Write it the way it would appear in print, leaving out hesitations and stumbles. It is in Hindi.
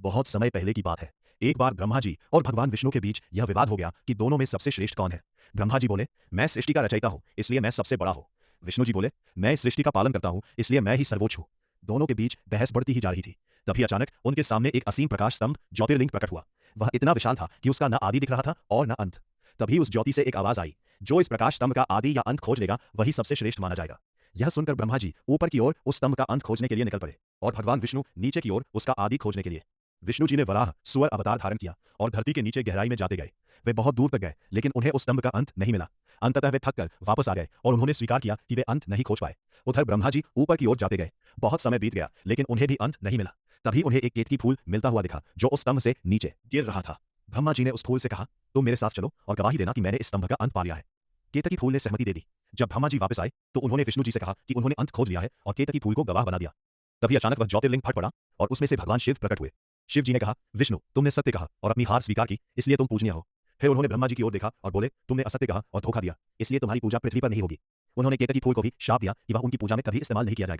बहुत समय पहले की बात है। एक बार ब्रह्मा जी और भगवान विष्णु के बीच यह विवाद हो गया कि दोनों में सबसे श्रेष्ठ कौन है। ब्रह्मा जी बोले, मैं सृष्टि का रचयिता हूं, इसलिए मैं सबसे बड़ा हूं। विष्णु जी बोले, मैं इस सृष्टि का पालन करता हूं, इसलिए मैं ही सर्वोच्च हूं। दोनों के बीच बहस बढ़ती ही जा रही थी। तभी अचानक उनके सामने एक असीम प्रकाश स्तंभ ज्योतिर्लिंग प्रकट हुआ। वह इतना विशाल था कि उसका न आदि दिख रहा था और न अंत। तभी उस ज्योति से एक आवाज आई, जो इस प्रकाश स्तंभ का आदि या अंत खोज लेगा वही सबसे श्रेष्ठ माना जाएगा। यह सुनकर ब्रह्मा जी ऊपर की ओर उस स्तंभ का अंत खोजने के लिए निकल पड़े और भगवान विष्णु नीचे की ओर उसका आदि खोजने के लिए। विष्णु जी ने वराह सुअर अवतार धारण किया और धरती के नीचे गहराई में जाते गए। वे बहुत दूर तक गए, लेकिन उन्हें उस स्तंभ का अंत नहीं मिला। अंततः वे थक कर वापस आ गए और उन्होंने स्वीकार किया कि वे अंत नहीं खोज पाए। उधर ब्रह्मा जी ऊपर की ओर जाते गए। बहुत समय बीत गया, लेकिन उन्हें भी अंत नहीं मिला। तभी उन्हें एक केतकी फूल मिलता हुआ दिखा, जो उस स्तंभ से नीचे गिर रहा था। ब्रह्मा जी ने उस फूल से कहा, तुम मेरे साथ चलो और गवाही देना कि मैंने इस स्तंभ का अंत पा लिया है। केतकी फूल ने सहमति दे दी। जब ब्रह्मा जी वापस आए तो उन्होंने विष्णु जी से कहा कि उन्होंने अंत खोज लिया है और केतकी फूल को गवाह बना दिया। तभी अचानक वह ज्योतिर्लिंग फट पड़ा और उसमें से भगवान शिव प्रकट हुए। शिव जी ने कहा, विष्णु, तुमने सत्य कहा और अपनी हार स्वीकार की, इसलिए तुम पूजनीय हो। फिर उन्होंने ब्रह्मा जी की ओर देखा और बोले, तुमने असत्य कहा और धोखा दिया, इसलिए तुम्हारी पूजा पृथ्वी पर नहीं होगी। उन्होंने केतकी फूल को भी शाप दिया कि वह उनकी पूजा में कभी इस्तेमाल नहीं किया जाएगा।